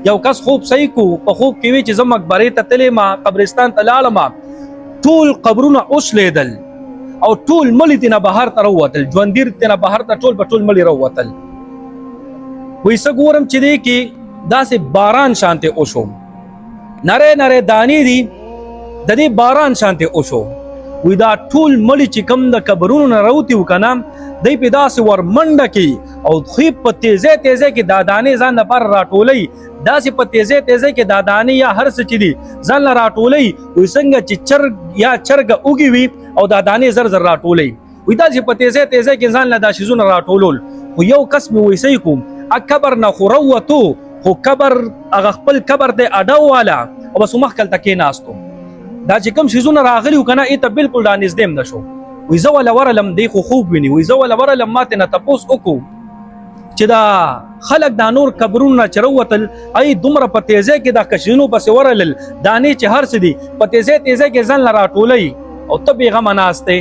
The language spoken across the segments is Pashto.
یو کس خوب صحیح کو په خوب کې وی چې زه مقبرې ته تللی ما قبرستان ته لاړم ټول قبرونه اوس لیدل او ټول مړي تېنه بهر ته راووتل ژوندي تېنه بهر ته ټول په ټول مړي راووتل وایي څه ګورم چې دی کې داسې باران شانتې وشو نری نری دانې دي د دې باران شانتې وشو وایي دا ټول مړي چې کوم د قبرونو نه راوتي وو که نه دی پې داسې ور منډه کوي او خو په تیزۍ تیزۍ کې دا دانې ځان لپاره راټولوي داسې په تیزۍ تیزۍ کې دا دانې یا هر څه چې دي ځان له راټولوي وایي څنګه چې چرګ یا چرګه اوږې وي او دا دانې زر زر راټولوي وایي داسې په تیزۍ تیزۍ کې ځان له دا شیزونه راټولول خو یو کس مې وایي صحیح کوم قبر نه خو راووتو خو قبر هغه خپل قبر دی اډو والا او بس مخ کلته کېناستو دا چې کوم شیزونه راغلي وو که نه ایته بالکل دا نږدې هم نه شو وایي زه وله ورلم دی خو خوب ویني وایي زه وله ورلم ما ترې نه تپوس وکړو چې دا خلک دا نور قبرونو نه چې راووتل ای دومره په تیزۍ کې دا کشینو پسې ورلل دانې چې هر څه دي په تیزۍ تیزۍ کې ځان له راټولوي او ته بېغمه ناست دی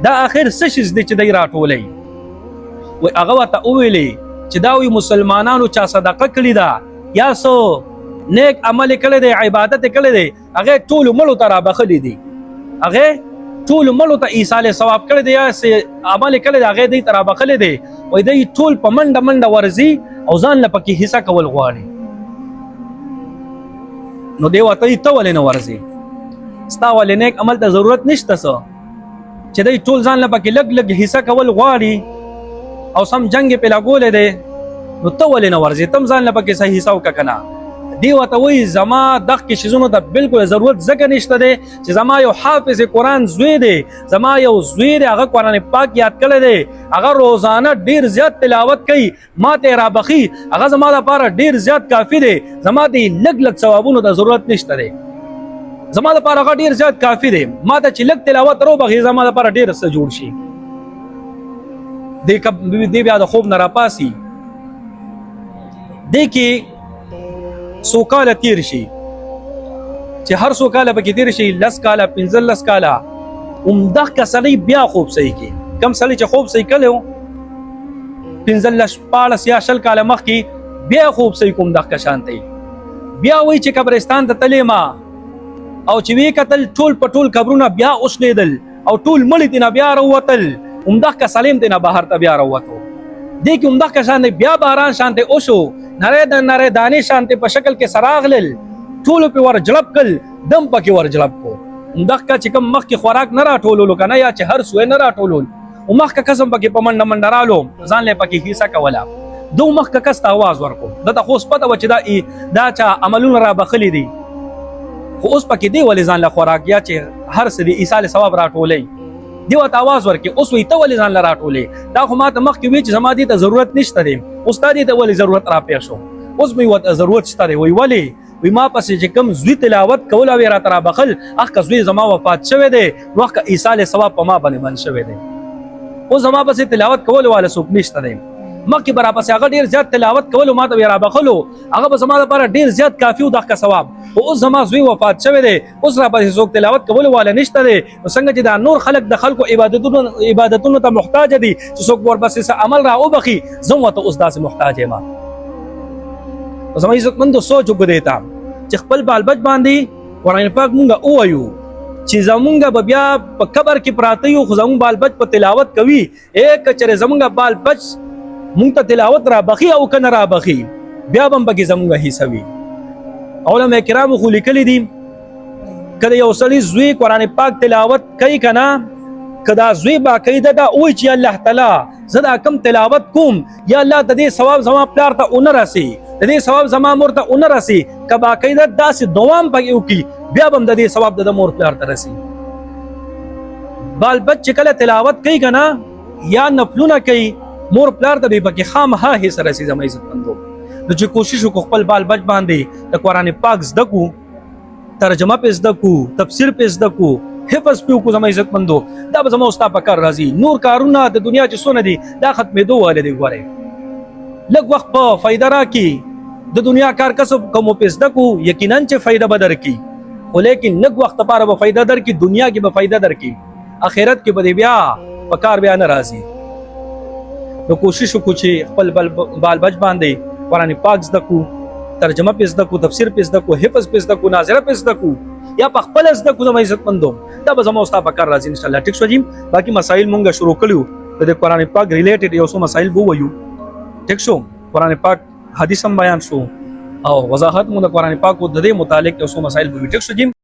دا آخر څه شیز دی چې دی راټولوي وایي هغه ورته وویلې چې دا وایي مسلمانانو چا صدقه کړې ده یا څه نیک عمل کړی دی عبادت کړی دی هغې ټولو مړو ته رابخلي دي هغې ټول مړو ته ایصال ثواب کړی دی یا عمل کړی دی هغې دوی ته رابخلی دی وایي دوی ټول په منډه منډه ورځي او ځان له پکې حصه کول غواړي نو دی ورته وایي ته ولې نه ورځې ستا ولې نیک عمل ته ضرورت نشته څه چې دوی ټول ځان له پکې لږ لږ حصه کول غواړي او سم جنګ یې پې لګولی دی نو ته ولې نه ورځې ته هم ځان له پکې صحیح حصه وکړه که نه دی ورته وایي زما دغه شیزونو ته بالکل ضرورت ځکه نشته دی چې زما یو حافظ قرآن زوی دی زما یو زوی دی هغه قرآن پاک یاد کړی دی هغه روزانه ډیر زیات تلاوت کوي ما ته یې رابخي هغه زما لپاره ډیر زیات کافي دی زما د لږ لږ ثوابونو ته ضرورت نشته دی زما لپاره هغه ډیر زیات کافي دی ما ته چې لږ تلاوت روبخي زما لپاره ډیر څه جوړ شي دی بیا د خوب نه راپاسي دی کې څو کاله تیر شي چې هر څو کاله پکې تیر شي 10 کاله 15 کاله همدغه سړی بیا خوب صحیح کوي کم سړی چې خوب صحیح کړی و 15 14 یا 20 کاله مخکې بیا خوب صحیح کوم دغه شانتی بیا وایي چې قبرستان ته تللی ما او چې ویې کتل ټول په ټول قبرونه بیا اوس لیدل او ټول مړي ترېنه بیا راووتل همدغه سلیم ترېنه بهر ته بیا راووتو دې کې همدغه شانتی بیا باران شانتی وشو نری نری دانې شانتې په شکل کې سراغلل ټولو پې ور جړب کړل دم پکې ور جړب کو همدغه چې کوم مخکې خوراک نه راټولولو که نه یا چې هر سوی نه راټولول او مخکې قسم پکې په منډه منډه رالو ځان له پکې حصه کوله دو مخکې کس ته اواز ورکړو دته خو اوس پته وه چې دا چا عملونه رابخلي دي خو اوس پکې دی ولې ځان له خوراک یا چې هر څه دی ایصال ثواب راټولئ دی ورته اواز ورکړي اوس وایي ته ولې ځان له راټولې دا خو ما ته مخکې وایي چې زما دې ته ضرورت نشته دی اوس تا دې ته ولې ضرورت راپېښ شو اوس مې ورته ضرورت شته دی وایي ولې وایي ما پسې چې کوم زوی تلاوت کول او یې راته رابخل هغه زوی زما وفات شوی دی نو هغه ایصال ثواب په ما باندې بند شوی دی اوس زما پسې تلاوت کول والا څوک نشته دی مخکې به راپسې هغه ډېر زیات تلاوت کولو ما ته یې رابخلو هغه به زما لپاره ډېر زیات کافي و دغه ثواب خو اوس زما زوی وفات شوی دی اوس راپسې څوک تلاوت کولو والا نشته دی نو څنګه چې دا نور خلک د خلکو عبادتونو ته محتاج دي چې څوک ورپسې څه عمل را وبخي زه ورته اوس داسې محتاج یم زما عزتمندو سوچ وکړو دې ته چې خپل بال بچ باندې قرآن پاک مونږه ووایو چې زمونږ به بیا په قبر کې پراته یو خو زمونږ بال بچ په تلاوت کوي که چېرې زمونږ بال بچ مونږ ته تلاوت را بخي او که نه را بخي بیا به هم پکې زمونږ حصه وي علما کرامو خو لیکلي دي که د یو سړي زوی قرآن پاک تلاوت کوي که نه که دا زوی باقاعده دا وایي چې الله تعالی زه دا کم تلاوت کوم یا الله د دې ثواب زما پلار ته ونه رسي د دې ثواب زما مور ته ونه رسي که باقاعده داسې دوام پکې وکړي بیا به هم د دې ثواب د مور پلار ته رسي بال بچ چې کله تلاوت کوي که نه یا نفلونه کوي مور پلار ته به پکې خامخا حصه رسي زما عزتمندو نو چې کوشش وکړو خپل بال بچ باندې د قرآن پاک زده کړو ترجمه پې زده کړو تفسیر پې زده کړو حفظ پې وکړو زما عزتمندو دا به زما ستا په کار راځي نور کارونه د دنیا چې څونه دي دا ختمېدو واله دي ګورئ لږ وخت په فایده راکړي د دنیا کار کسب کوم پې زده کړو یقینا چې فایده به درکړي خو لیکن لږ وخت لپاره به فایده درکړي دنیا کې به فایده درکړي آخرت کې به دې بیا په کار بیا نه راځي نو کوشش وکړو چې خپل بال بچ باندې قرآن پاک زده کړو ترجمه پې زده کو، تفسیر پې زده کو، حفظ پې زده کو، ناظره پې زده کو، یا په خپل زده کو. زما عزت مندوم دا به زما او ستا په کار راځي ان شاء الله. ټیک شو جی. باقي مسائل مونږه شروع کړیو د قرآن پاک ریلیټډ یو څو مسائل بو وایو. ټیک شو. قرآن پاک حدیث هم بیان شو او وضاحت مو د قرآن پاک او د دې متعلق یو څو مسائل بو. ټیک شو جی.